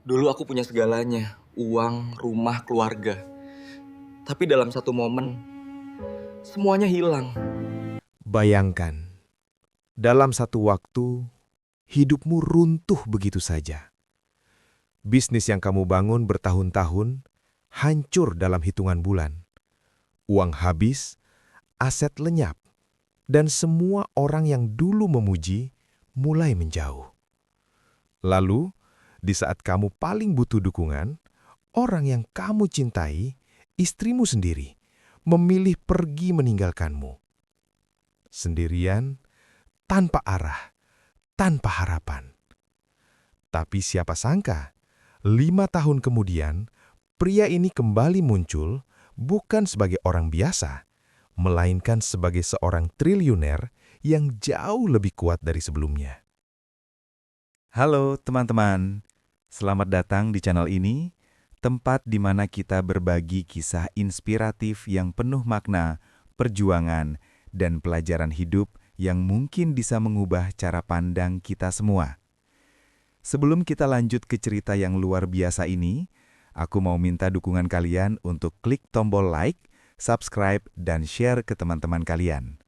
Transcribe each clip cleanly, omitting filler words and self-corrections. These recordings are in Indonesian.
Dulu aku punya segalanya, uang, rumah, keluarga. Tapi dalam satu momen, semuanya hilang. Bayangkan, dalam satu waktu, hidupmu runtuh begitu saja. Bisnis yang kamu bangun bertahun-tahun, hancur dalam hitungan bulan. Uang habis, aset lenyap, dan semua orang yang dulu memuji mulai menjauh. Lalu, di saat kamu paling butuh dukungan, orang yang kamu cintai, istrimu sendiri, memilih pergi meninggalkanmu. Sendirian, tanpa arah, tanpa harapan. Tapi siapa sangka, 5 tahun kemudian, pria ini kembali muncul bukan sebagai orang biasa, melainkan sebagai seorang triliuner yang jauh lebih kuat dari sebelumnya. Halo teman-teman, selamat datang di channel ini, tempat di mana kita berbagi kisah inspiratif yang penuh makna, perjuangan, dan pelajaran hidup yang mungkin bisa mengubah cara pandang kita semua. Sebelum kita lanjut ke cerita yang luar biasa ini, aku mau minta dukungan kalian untuk klik tombol like, subscribe, dan share ke teman-teman kalian.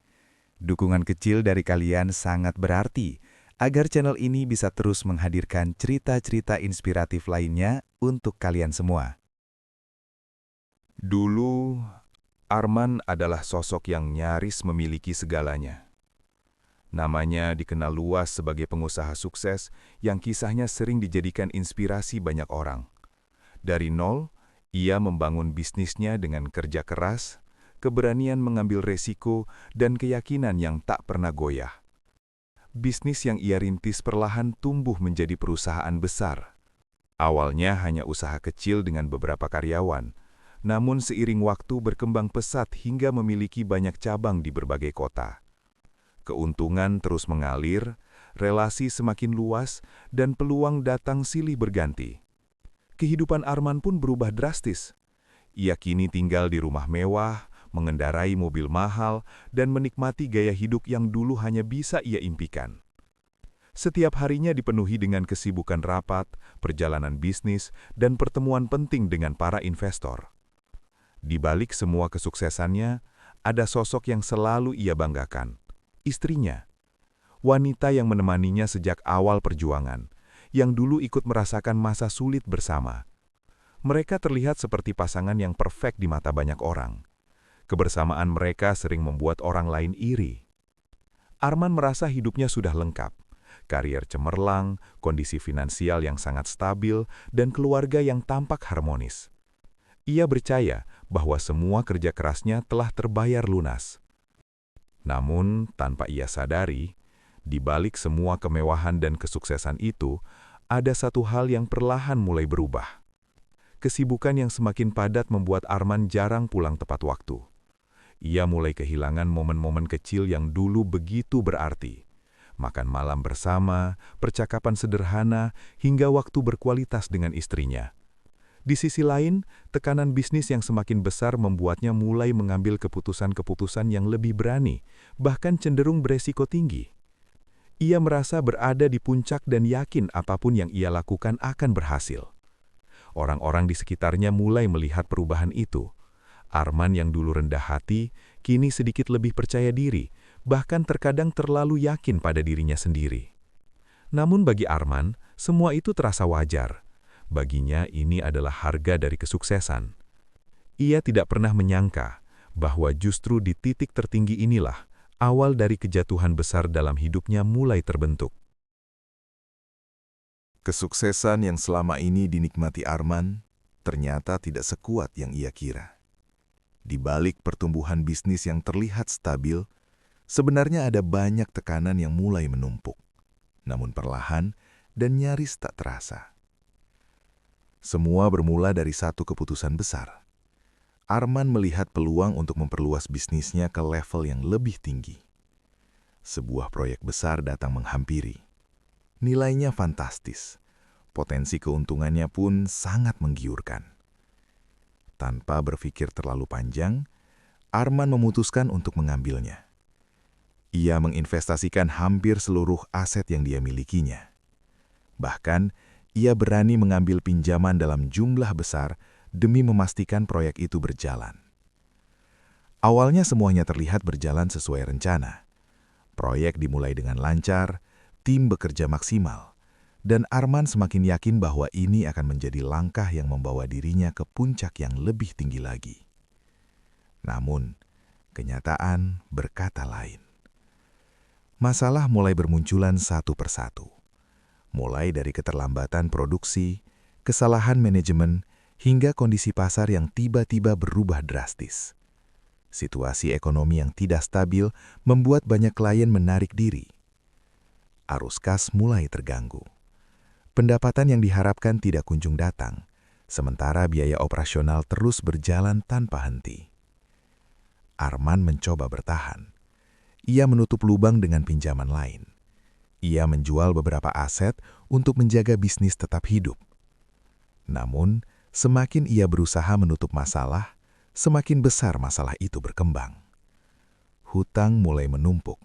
Dukungan kecil dari kalian sangat berarti agar channel ini bisa terus menghadirkan cerita-cerita inspiratif lainnya untuk kalian semua. Dulu, Arman adalah sosok yang nyaris memiliki segalanya. Namanya dikenal luas sebagai pengusaha sukses yang kisahnya sering dijadikan inspirasi banyak orang. Dari nol, ia membangun bisnisnya dengan kerja keras, keberanian mengambil resiko, dan keyakinan yang tak pernah goyah. Bisnis yang ia rintis perlahan tumbuh menjadi perusahaan besar. Awalnya hanya usaha kecil dengan beberapa karyawan, namun seiring waktu berkembang pesat hingga memiliki banyak cabang di berbagai kota. Keuntungan terus mengalir, relasi semakin luas, dan peluang datang silih berganti. Kehidupan Arman pun berubah drastis. Ia kini tinggal di rumah mewah, mengendarai mobil mahal, dan menikmati gaya hidup yang dulu hanya bisa ia impikan. Setiap harinya dipenuhi dengan kesibukan rapat, perjalanan bisnis, dan pertemuan penting dengan para investor. Di balik semua kesuksesannya, ada sosok yang selalu ia banggakan, istrinya. Wanita yang menemaninya sejak awal perjuangan, yang dulu ikut merasakan masa sulit bersama. Mereka terlihat seperti pasangan yang perfect di mata banyak orang. Kebersamaan mereka sering membuat orang lain iri. Arman merasa hidupnya sudah lengkap. Karier cemerlang, kondisi finansial yang sangat stabil, dan keluarga yang tampak harmonis. Ia percaya bahwa semua kerja kerasnya telah terbayar lunas. Namun, tanpa ia sadari, di balik semua kemewahan dan kesuksesan itu, ada satu hal yang perlahan mulai berubah. Kesibukan yang semakin padat membuat Arman jarang pulang tepat waktu. Ia mulai kehilangan momen-momen kecil yang dulu begitu berarti. Makan malam bersama, percakapan sederhana, hingga waktu berkualitas dengan istrinya. Di sisi lain, tekanan bisnis yang semakin besar membuatnya mulai mengambil keputusan-keputusan yang lebih berani, bahkan cenderung beresiko tinggi. Ia merasa berada di puncak dan yakin apapun yang ia lakukan akan berhasil. Orang-orang di sekitarnya mulai melihat perubahan itu. Arman yang dulu rendah hati, kini sedikit lebih percaya diri, bahkan terkadang terlalu yakin pada dirinya sendiri. Namun bagi Arman, semua itu terasa wajar. Baginya ini adalah harga dari kesuksesan. Ia tidak pernah menyangka bahwa justru di titik tertinggi inilah awal dari kejatuhan besar dalam hidupnya mulai terbentuk. Kesuksesan yang selama ini dinikmati Arman ternyata tidak sekuat yang ia kira. Di balik pertumbuhan bisnis yang terlihat stabil, sebenarnya ada banyak tekanan yang mulai menumpuk, namun perlahan dan nyaris tak terasa. Semua bermula dari satu keputusan besar. Arman melihat peluang untuk memperluas bisnisnya ke level yang lebih tinggi. Sebuah proyek besar datang menghampiri. Nilainya fantastis. Potensi keuntungannya pun sangat menggiurkan. Tanpa berpikir terlalu panjang, Arman memutuskan untuk mengambilnya. Ia menginvestasikan hampir seluruh aset yang dia milikinya. Bahkan, ia berani mengambil pinjaman dalam jumlah besar demi memastikan proyek itu berjalan. Awalnya semuanya terlihat berjalan sesuai rencana. Proyek dimulai dengan lancar, tim bekerja maksimal, dan Arman semakin yakin bahwa ini akan menjadi langkah yang membawa dirinya ke puncak yang lebih tinggi lagi. Namun, kenyataan berkata lain. Masalah mulai bermunculan satu persatu. Mulai dari keterlambatan produksi, kesalahan manajemen, hingga kondisi pasar yang tiba-tiba berubah drastis. Situasi ekonomi yang tidak stabil membuat banyak klien menarik diri. Arus kas mulai terganggu. Pendapatan yang diharapkan tidak kunjung datang, sementara biaya operasional terus berjalan tanpa henti. Arman mencoba bertahan. Ia menutup lubang dengan pinjaman lain. Ia menjual beberapa aset untuk menjaga bisnis tetap hidup. Namun, semakin ia berusaha menutup masalah, semakin besar masalah itu berkembang. Hutang mulai menumpuk.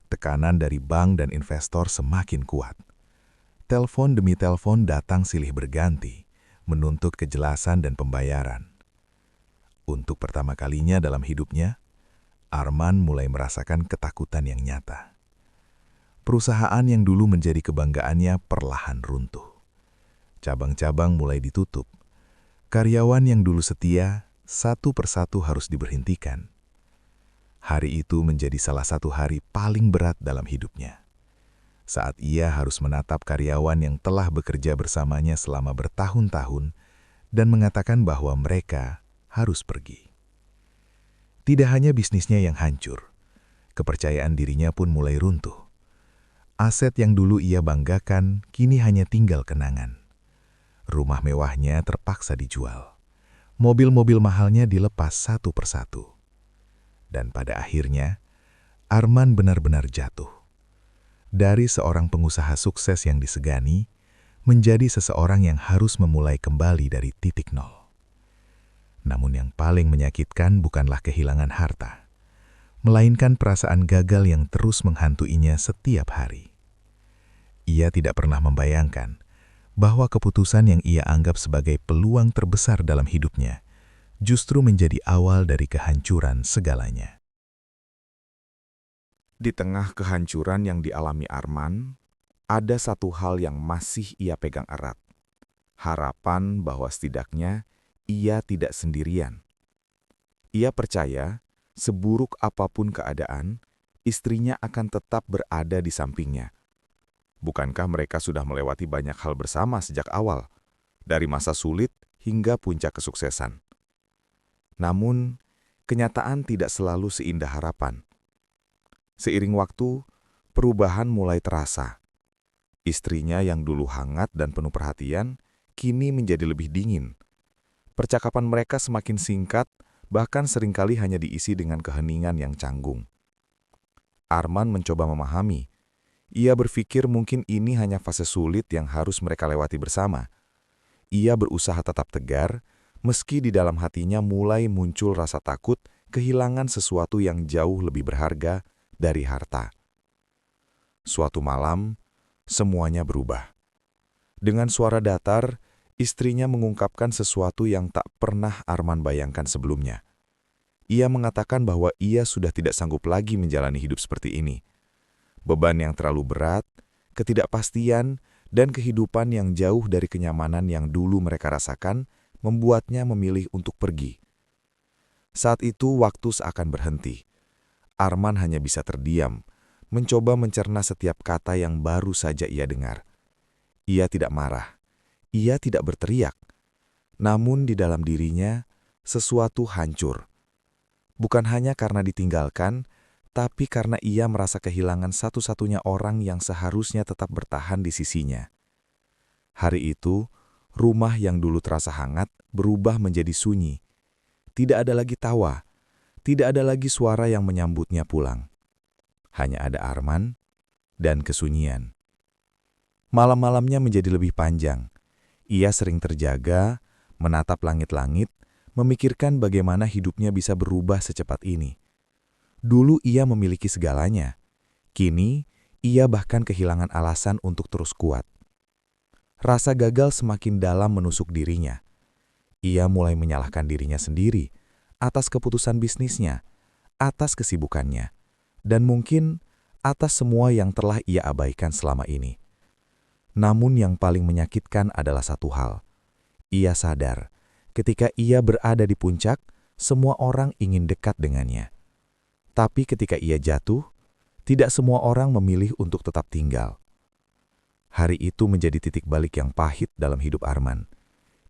Tekanan dari bank dan investor semakin kuat. Telepon demi telepon datang silih berganti, menuntut kejelasan dan pembayaran. Untuk pertama kalinya dalam hidupnya, Arman mulai merasakan ketakutan yang nyata. Perusahaan yang dulu menjadi kebanggaannya perlahan runtuh. Cabang-cabang mulai ditutup. Karyawan yang dulu setia, satu persatu harus diberhentikan. Hari itu menjadi salah satu hari paling berat dalam hidupnya. Saat ia harus menatap karyawan yang telah bekerja bersamanya selama bertahun-tahun dan mengatakan bahwa mereka harus pergi. Tidak hanya bisnisnya yang hancur, kepercayaan dirinya pun mulai runtuh. Aset yang dulu ia banggakan kini hanya tinggal kenangan. Rumah mewahnya terpaksa dijual. Mobil-mobil mahalnya dilepas satu persatu. Dan pada akhirnya, Arman benar-benar jatuh. Dari seorang pengusaha sukses yang disegani, menjadi seseorang yang harus memulai kembali dari titik nol. Namun yang paling menyakitkan bukanlah kehilangan harta, melainkan perasaan gagal yang terus menghantuinya setiap hari. Ia tidak pernah membayangkan bahwa keputusan yang ia anggap sebagai peluang terbesar dalam hidupnya justru menjadi awal dari kehancuran segalanya. Di tengah kehancuran yang dialami Arman, ada satu hal yang masih ia pegang erat. Harapan bahwa setidaknya ia tidak sendirian. Ia percaya, seburuk apapun keadaan, istrinya akan tetap berada di sampingnya. Bukankah mereka sudah melewati banyak hal bersama sejak awal, dari masa sulit hingga puncak kesuksesan? Namun, kenyataan tidak selalu seindah harapan. Seiring waktu, perubahan mulai terasa. Istrinya yang dulu hangat dan penuh perhatian, kini menjadi lebih dingin. Percakapan mereka semakin singkat, bahkan seringkali hanya diisi dengan keheningan yang canggung. Arman mencoba memahami. Ia berpikir mungkin ini hanya fase sulit yang harus mereka lewati bersama. Ia berusaha tetap tegar, meski di dalam hatinya mulai muncul rasa takut kehilangan sesuatu yang jauh lebih berharga dari harta. Suatu malam, semuanya berubah. Dengan suara datar, istrinya mengungkapkan sesuatu yang tak pernah Arman bayangkan sebelumnya. Ia mengatakan bahwa ia sudah tidak sanggup lagi menjalani hidup seperti ini. Beban yang terlalu berat, ketidakpastian, dan kehidupan yang jauh dari kenyamanan yang dulu mereka rasakan membuatnya memilih untuk pergi. Saat itu waktu seakan berhenti. Arman hanya bisa terdiam, mencoba mencerna setiap kata yang baru saja ia dengar. Ia tidak marah. Ia tidak berteriak, namun di dalam dirinya sesuatu hancur. Bukan hanya karena ditinggalkan, tapi karena ia merasa kehilangan satu-satunya orang yang seharusnya tetap bertahan di sisinya. Hari itu, rumah yang dulu terasa hangat berubah menjadi sunyi. Tidak ada lagi tawa, tidak ada lagi suara yang menyambutnya pulang. Hanya ada Arman dan kesunyian. Malam-malamnya menjadi lebih panjang. Ia sering terjaga, menatap langit-langit, memikirkan bagaimana hidupnya bisa berubah secepat ini. Dulu ia memiliki segalanya. Kini, ia bahkan kehilangan alasan untuk terus kuat. Rasa gagal semakin dalam menusuk dirinya. Ia mulai menyalahkan dirinya sendiri atas keputusan bisnisnya, atas kesibukannya, dan mungkin atas semua yang telah ia abaikan selama ini. Namun yang paling menyakitkan adalah satu hal. Ia sadar, ketika ia berada di puncak, semua orang ingin dekat dengannya. Tapi ketika ia jatuh, tidak semua orang memilih untuk tetap tinggal. Hari itu menjadi titik balik yang pahit dalam hidup Arman.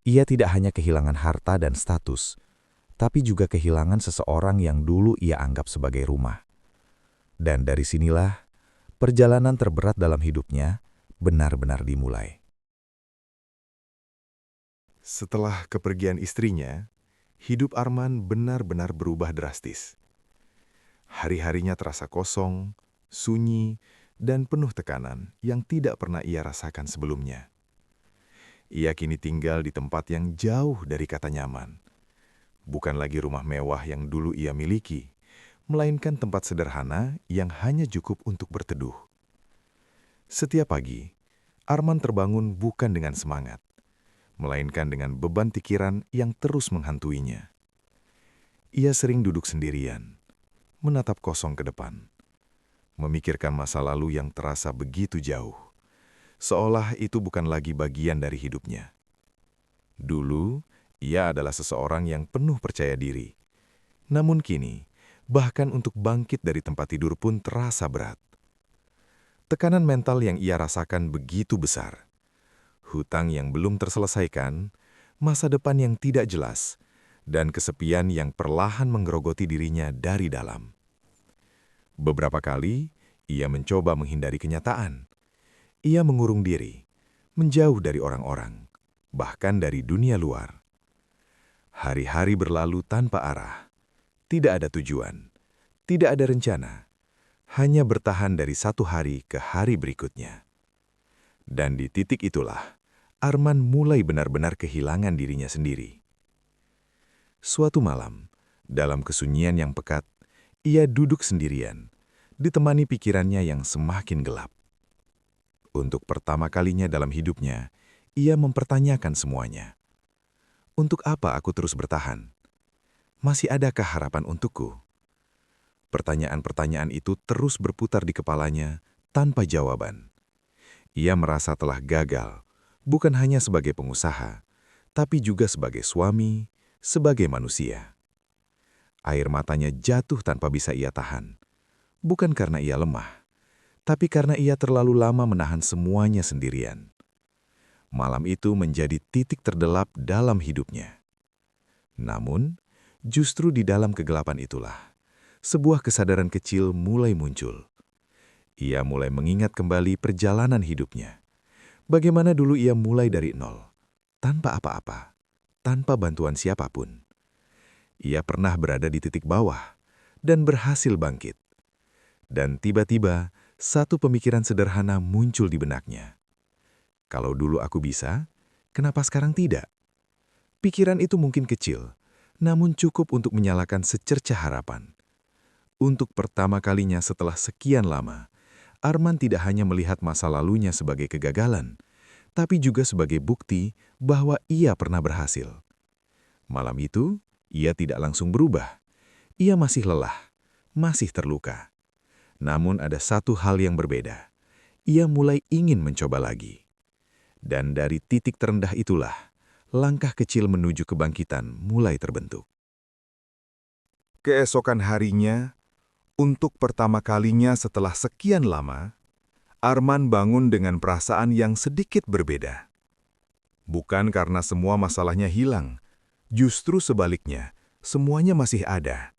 Ia tidak hanya kehilangan harta dan status, tapi juga kehilangan seseorang yang dulu ia anggap sebagai rumah. Dan dari sinilah, perjalanan terberat dalam hidupnya benar-benar dimulai. Setelah kepergian istrinya, hidup Arman benar-benar berubah drastis. Hari-harinya terasa kosong, sunyi, dan penuh tekanan yang tidak pernah ia rasakan sebelumnya. Ia kini tinggal di tempat yang jauh dari kata nyaman. Bukan lagi rumah mewah yang dulu ia miliki, melainkan tempat sederhana yang hanya cukup untuk berteduh. Setiap pagi, Arman terbangun bukan dengan semangat, melainkan dengan beban pikiran yang terus menghantuinya. Ia sering duduk sendirian, menatap kosong ke depan, memikirkan masa lalu yang terasa begitu jauh, seolah itu bukan lagi bagian dari hidupnya. Dulu, ia adalah seseorang yang penuh percaya diri. Namun kini, bahkan untuk bangkit dari tempat tidur pun terasa berat. Tekanan mental yang ia rasakan begitu besar. Hutang yang belum terselesaikan, masa depan yang tidak jelas, dan kesepian yang perlahan menggerogoti dirinya dari dalam. Beberapa kali, ia mencoba menghindari kenyataan. Ia mengurung diri, menjauh dari orang-orang, bahkan dari dunia luar. Hari-hari berlalu tanpa arah, tidak ada tujuan, tidak ada rencana, hanya bertahan dari satu hari ke hari berikutnya. Dan di titik itulah, Arman mulai benar-benar kehilangan dirinya sendiri. Suatu malam, dalam kesunyian yang pekat, ia duduk sendirian, ditemani pikirannya yang semakin gelap. Untuk pertama kalinya dalam hidupnya, ia mempertanyakan semuanya. Untuk apa aku terus bertahan? Masih adakah harapan untukku? Pertanyaan-pertanyaan itu terus berputar di kepalanya tanpa jawaban. Ia merasa telah gagal, bukan hanya sebagai pengusaha, tapi juga sebagai suami, sebagai manusia. Air matanya jatuh tanpa bisa ia tahan. Bukan karena ia lemah, tapi karena ia terlalu lama menahan semuanya sendirian. Malam itu menjadi titik terdelap dalam hidupnya. Namun, justru di dalam kegelapan itulah, sebuah kesadaran kecil mulai muncul. Ia mulai mengingat kembali perjalanan hidupnya. Bagaimana dulu ia mulai dari nol, tanpa apa-apa, tanpa bantuan siapapun. Ia pernah berada di titik bawah dan berhasil bangkit. Dan tiba-tiba, satu pemikiran sederhana muncul di benaknya. Kalau dulu aku bisa, kenapa sekarang tidak? Pikiran itu mungkin kecil, namun cukup untuk menyalakan secercah harapan. Untuk pertama kalinya setelah sekian lama, Arman tidak hanya melihat masa lalunya sebagai kegagalan, tapi juga sebagai bukti bahwa ia pernah berhasil. Malam itu, ia tidak langsung berubah. Ia masih lelah, masih terluka. Namun ada satu hal yang berbeda. Ia mulai ingin mencoba lagi. Dan dari titik terendah itulah, langkah kecil menuju kebangkitan mulai terbentuk. Keesokan harinya, untuk pertama kalinya setelah sekian lama, Arman bangun dengan perasaan yang sedikit berbeda. Bukan karena semua masalahnya hilang, justru sebaliknya, semuanya masih ada.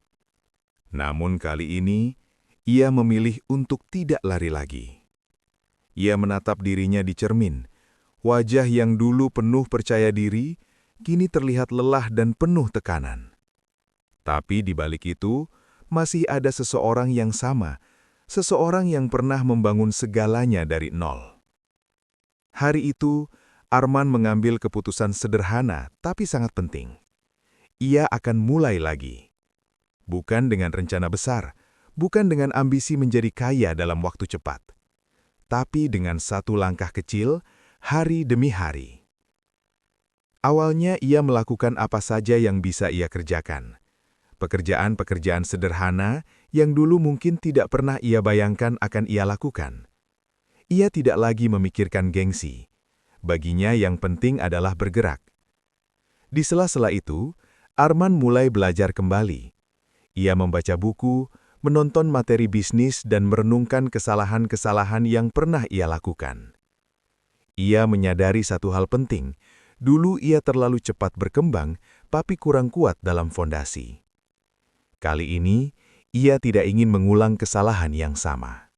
Namun kali ini, ia memilih untuk tidak lari lagi. Ia menatap dirinya di cermin. Wajah yang dulu penuh percaya diri, kini terlihat lelah dan penuh tekanan. Tapi di balik itu, masih ada seseorang yang sama, seseorang yang pernah membangun segalanya dari nol. Hari itu, Arman mengambil keputusan sederhana tapi sangat penting. Ia akan mulai lagi. Bukan dengan rencana besar, bukan dengan ambisi menjadi kaya dalam waktu cepat. Tapi dengan satu langkah kecil, hari demi hari. Awalnya ia melakukan apa saja yang bisa ia kerjakan. Pekerjaan-pekerjaan sederhana yang dulu mungkin tidak pernah ia bayangkan akan ia lakukan. Ia tidak lagi memikirkan gengsi. Baginya yang penting adalah bergerak. Di sela-sela itu, Arman mulai belajar kembali. Ia membaca buku, menonton materi bisnis dan merenungkan kesalahan-kesalahan yang pernah ia lakukan. Ia menyadari satu hal penting, dulu ia terlalu cepat berkembang, tapi kurang kuat dalam fondasi. Kali ini, ia tidak ingin mengulang kesalahan yang sama.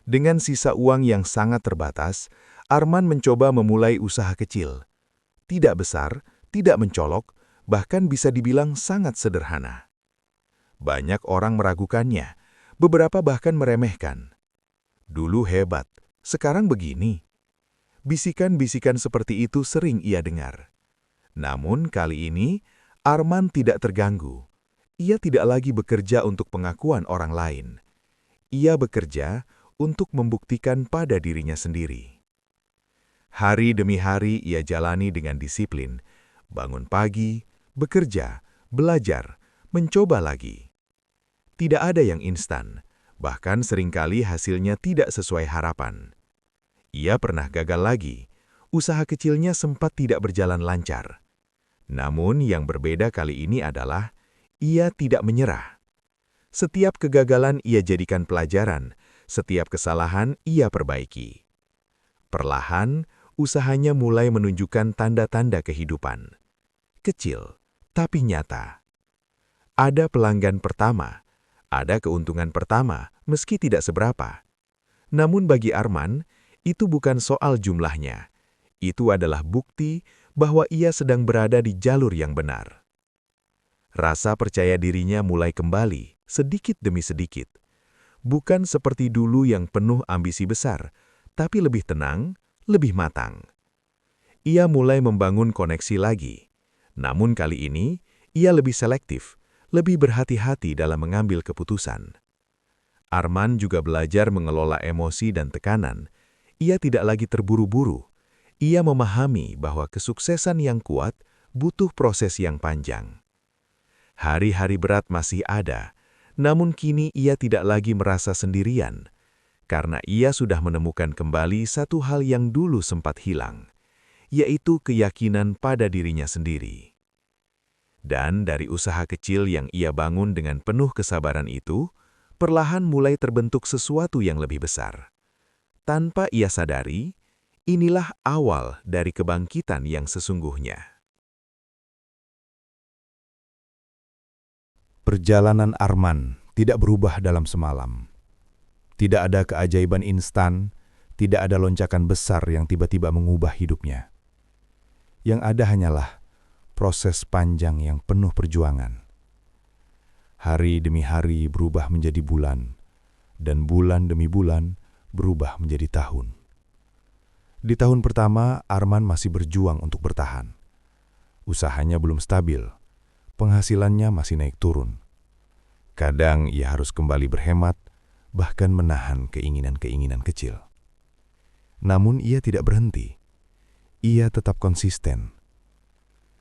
Dengan sisa uang yang sangat terbatas, Arman mencoba memulai usaha kecil. Tidak besar, tidak mencolok, bahkan bisa dibilang sangat sederhana. Banyak orang meragukannya, beberapa bahkan meremehkan. Dulu hebat, sekarang begini. Bisikan-bisikan seperti itu sering ia dengar. Namun kali ini, Arman tidak terganggu. Ia tidak lagi bekerja untuk pengakuan orang lain. Ia bekerja untuk membuktikan pada dirinya sendiri. Hari demi hari ia jalani dengan disiplin. Bangun pagi, bekerja, belajar, mencoba lagi. Tidak ada yang instan, bahkan seringkali hasilnya tidak sesuai harapan. Ia pernah gagal lagi, usaha kecilnya sempat tidak berjalan lancar. Namun yang berbeda kali ini adalah, ia tidak menyerah. Setiap kegagalan ia jadikan pelajaran, setiap kesalahan ia perbaiki. Perlahan, usahanya mulai menunjukkan tanda-tanda kehidupan. Kecil, tapi nyata. Ada pelanggan pertama, ada keuntungan pertama, meski tidak seberapa. Namun bagi Arman, itu bukan soal jumlahnya. Itu adalah bukti bahwa ia sedang berada di jalur yang benar. Rasa percaya dirinya mulai kembali, sedikit demi sedikit. Bukan seperti dulu yang penuh ambisi besar, tapi lebih tenang, lebih matang. Ia mulai membangun koneksi lagi. Namun kali ini, ia lebih selektif, lebih berhati-hati dalam mengambil keputusan. Arman juga belajar mengelola emosi dan tekanan. Ia tidak lagi terburu-buru. Ia memahami bahwa kesuksesan yang kuat butuh proses yang panjang. Hari-hari berat masih ada, namun kini ia tidak lagi merasa sendirian, karena ia sudah menemukan kembali satu hal yang dulu sempat hilang, yaitu keyakinan pada dirinya sendiri. Dan dari usaha kecil yang ia bangun dengan penuh kesabaran itu, perlahan mulai terbentuk sesuatu yang lebih besar. Tanpa ia sadari, inilah awal dari kebangkitan yang sesungguhnya. Perjalanan Arman tidak berubah dalam semalam. Tidak ada keajaiban instan, tidak ada loncakan besar yang tiba-tiba mengubah hidupnya. Yang ada hanyalah proses panjang yang penuh perjuangan. Hari demi hari berubah menjadi bulan, dan bulan demi bulan berubah menjadi tahun. Di tahun pertama, Arman masih berjuang untuk bertahan. Usahanya belum stabil, penghasilannya masih naik turun. Kadang ia harus kembali berhemat, bahkan menahan keinginan-keinginan kecil. Namun ia tidak berhenti. Ia tetap konsisten.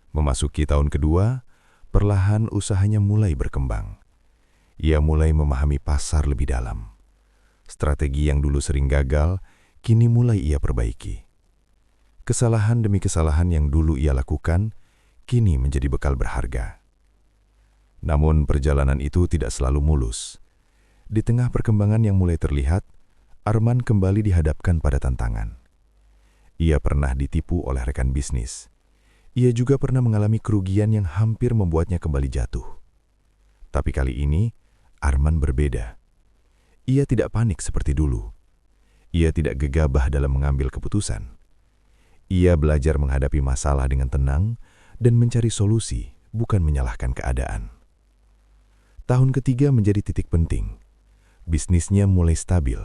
Memasuki tahun kedua, perlahan usahanya mulai berkembang. Ia mulai memahami pasar lebih dalam. Strategi yang dulu sering gagal, kini mulai ia perbaiki. Kesalahan demi kesalahan yang dulu ia lakukan, kini menjadi bekal berharga. Namun perjalanan itu tidak selalu mulus. Di tengah perkembangan yang mulai terlihat, Arman kembali dihadapkan pada tantangan. Ia pernah ditipu oleh rekan bisnis. Ia juga pernah mengalami kerugian yang hampir membuatnya kembali jatuh. Tapi kali ini, Arman berbeda. Ia tidak panik seperti dulu. Ia tidak gegabah dalam mengambil keputusan. Ia belajar menghadapi masalah dengan tenang dan mencari solusi, bukan menyalahkan keadaan. Tahun ketiga menjadi titik penting. Bisnisnya mulai stabil.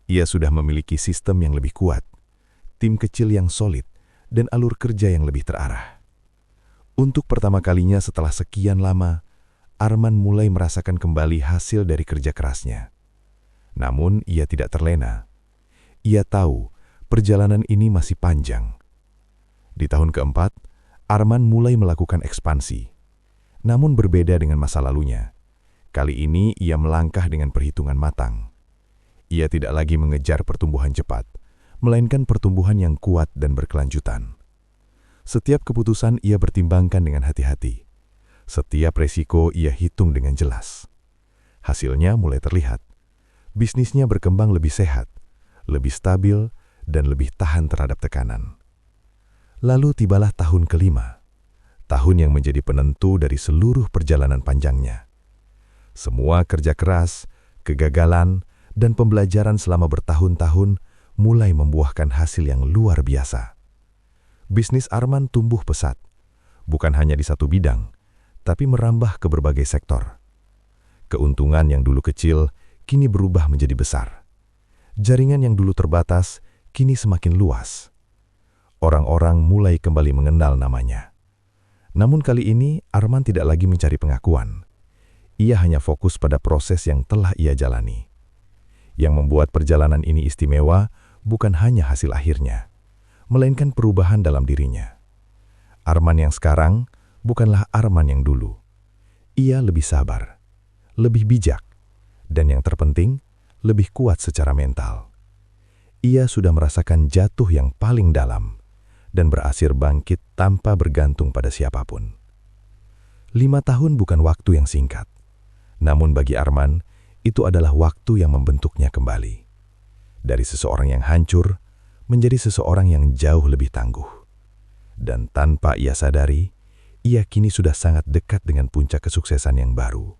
Ia sudah memiliki sistem yang lebih kuat, tim kecil yang solid, dan alur kerja yang lebih terarah. Untuk pertama kalinya setelah sekian lama, Arman mulai merasakan kembali hasil dari kerja kerasnya. Namun ia tidak terlena. Ia tahu perjalanan ini masih panjang. Di tahun keempat, Arman mulai melakukan ekspansi. Namun berbeda dengan masa lalunya. Kali ini ia melangkah dengan perhitungan matang. Ia tidak lagi mengejar pertumbuhan cepat, melainkan pertumbuhan yang kuat dan berkelanjutan. Setiap keputusan ia pertimbangkan dengan hati-hati. Setiap resiko ia hitung dengan jelas. Hasilnya mulai terlihat. Bisnisnya berkembang lebih sehat, lebih stabil, dan lebih tahan terhadap tekanan. Lalu tibalah tahun kelima, tahun yang menjadi penentu dari seluruh perjalanan panjangnya. Semua kerja keras, kegagalan, dan pembelajaran selama bertahun-tahun mulai membuahkan hasil yang luar biasa. Bisnis Arman tumbuh pesat, bukan hanya di satu bidang, tapi merambah ke berbagai sektor. Keuntungan yang dulu kecil kini berubah menjadi besar. Jaringan yang dulu terbatas kini semakin luas. Orang-orang mulai kembali mengenal namanya. Namun kali ini Arman tidak lagi mencari pengakuan. Ia hanya fokus pada proses yang telah ia jalani. Yang membuat perjalanan ini istimewa bukan hanya hasil akhirnya, melainkan perubahan dalam dirinya. Arman yang sekarang bukanlah Arman yang dulu. Ia lebih sabar, lebih bijak, dan yang terpenting, lebih kuat secara mental. Ia sudah merasakan jatuh yang paling dalam dan berhasil bangkit tanpa bergantung pada siapapun. 5 tahun bukan waktu yang singkat. Namun bagi Arman, itu adalah waktu yang membentuknya kembali. Dari seseorang yang hancur, menjadi seseorang yang jauh lebih tangguh. Dan tanpa ia sadari, ia kini sudah sangat dekat dengan puncak kesuksesan yang baru,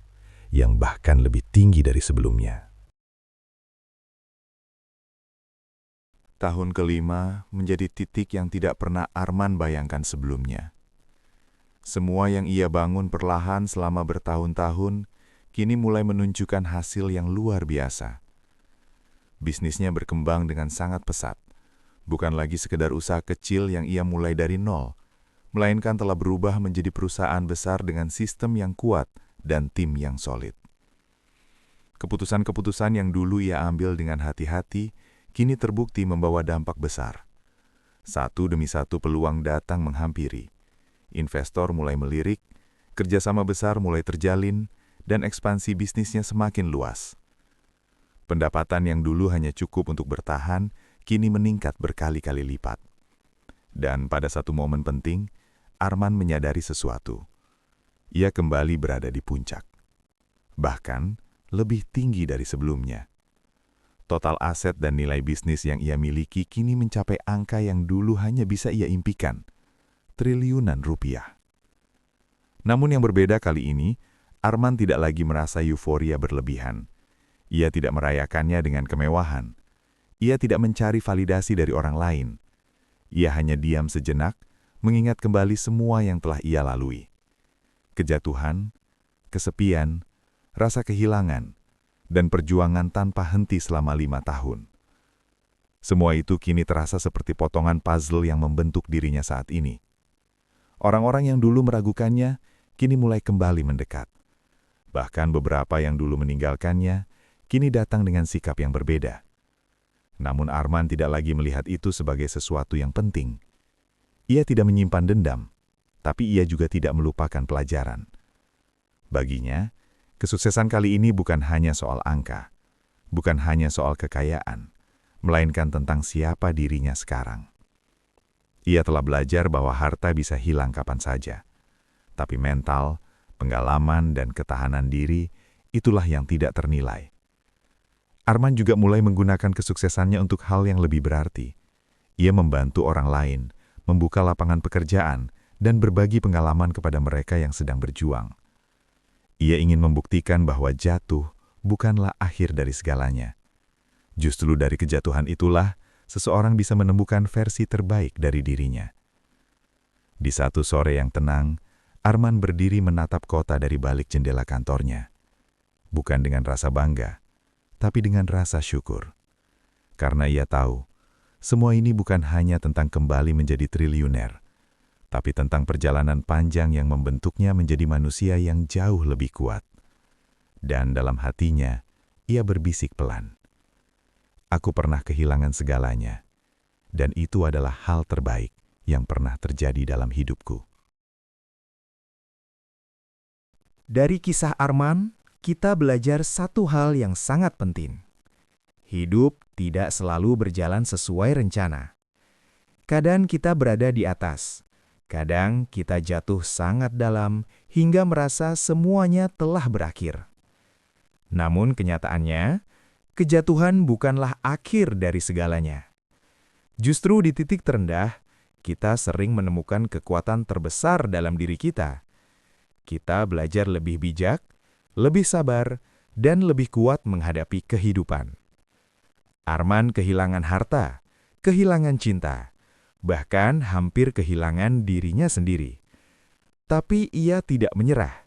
yang bahkan lebih tinggi dari sebelumnya. Tahun kelima menjadi titik yang tidak pernah Arman bayangkan sebelumnya. Semua yang ia bangun perlahan selama bertahun-tahun, kini mulai menunjukkan hasil yang luar biasa. Bisnisnya berkembang dengan sangat pesat, bukan lagi sekedar usaha kecil yang ia mulai dari nol, melainkan telah berubah menjadi perusahaan besar dengan sistem yang kuat dan tim yang solid. Keputusan-keputusan yang dulu ia ambil dengan hati-hati, kini terbukti membawa dampak besar. Satu demi satu peluang datang menghampiri. Investor mulai melirik, kerjasama besar mulai terjalin, dan ekspansi bisnisnya semakin luas. Pendapatan yang dulu hanya cukup untuk bertahan, kini meningkat berkali-kali lipat. Dan pada satu momen penting, Arman menyadari sesuatu. Ia kembali berada di puncak. Bahkan, lebih tinggi dari sebelumnya. Total aset dan nilai bisnis yang ia miliki kini mencapai angka yang dulu hanya bisa ia impikan, triliunan rupiah. Namun yang berbeda kali ini, Arman tidak lagi merasa euforia berlebihan. Ia tidak merayakannya dengan kemewahan. Ia tidak mencari validasi dari orang lain. Ia hanya diam sejenak, mengingat kembali semua yang telah ia lalui. Kejatuhan, kesepian, rasa kehilangan, dan perjuangan tanpa henti selama 5 tahun. Semua itu kini terasa seperti potongan puzzle yang membentuk dirinya saat ini. Orang-orang yang dulu meragukannya, kini mulai kembali mendekat. Bahkan beberapa yang dulu meninggalkannya, kini datang dengan sikap yang berbeda. Namun Arman tidak lagi melihat itu sebagai sesuatu yang penting. Ia tidak menyimpan dendam, tapi ia juga tidak melupakan pelajaran. Baginya, kesuksesan kali ini bukan hanya soal angka, bukan hanya soal kekayaan, melainkan tentang siapa dirinya sekarang. Ia telah belajar bahwa harta bisa hilang kapan saja, tapi mental, pengalaman, dan ketahanan diri, itulah yang tidak ternilai. Arman juga mulai menggunakan kesuksesannya untuk hal yang lebih berarti. Ia membantu orang lain, membuka lapangan pekerjaan, dan berbagi pengalaman kepada mereka yang sedang berjuang. Ia ingin membuktikan bahwa jatuh bukanlah akhir dari segalanya. Justru dari kejatuhan itulah, seseorang bisa menemukan versi terbaik dari dirinya. Di satu sore yang tenang, Arman berdiri menatap kota dari balik jendela kantornya. Bukan dengan rasa bangga, tapi dengan rasa syukur. Karena ia tahu, semua ini bukan hanya tentang kembali menjadi triliuner, tapi tentang perjalanan panjang yang membentuknya menjadi manusia yang jauh lebih kuat. Dan dalam hatinya, ia berbisik pelan. Aku pernah kehilangan segalanya, Dan itu adalah hal terbaik yang pernah terjadi dalam hidupku. Dari kisah Arman, kita belajar satu hal yang sangat penting. Hidup tidak selalu berjalan sesuai rencana. Kadang kita berada di atas, kadang kita jatuh sangat dalam hingga merasa semuanya telah berakhir. Namun kenyataannya, kejatuhan bukanlah akhir dari segalanya. Justru di titik terendah, kita sering menemukan kekuatan terbesar dalam diri kita. Kita belajar lebih bijak, lebih sabar, dan lebih kuat menghadapi kehidupan. Arman kehilangan harta, kehilangan cinta, bahkan hampir kehilangan dirinya sendiri. Tapi ia tidak menyerah.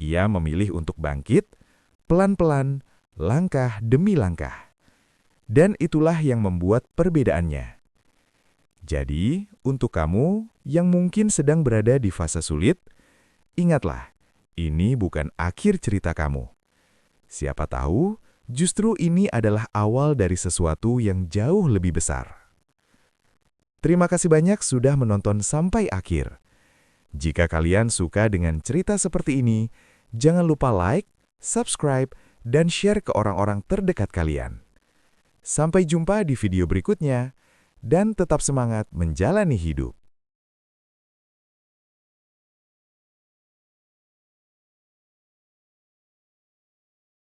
Ia memilih untuk bangkit, pelan-pelan, langkah demi langkah. Dan itulah yang membuat perbedaannya. Jadi, untuk kamu yang mungkin sedang berada di fase sulit, ingatlah, ini bukan akhir cerita kamu. Siapa tahu, justru ini adalah awal dari sesuatu yang jauh lebih besar. Terima kasih banyak sudah menonton sampai akhir. Jika kalian suka dengan cerita seperti ini, jangan lupa like, subscribe, dan share ke orang-orang terdekat kalian. Sampai jumpa di video berikutnya, dan tetap semangat menjalani hidup.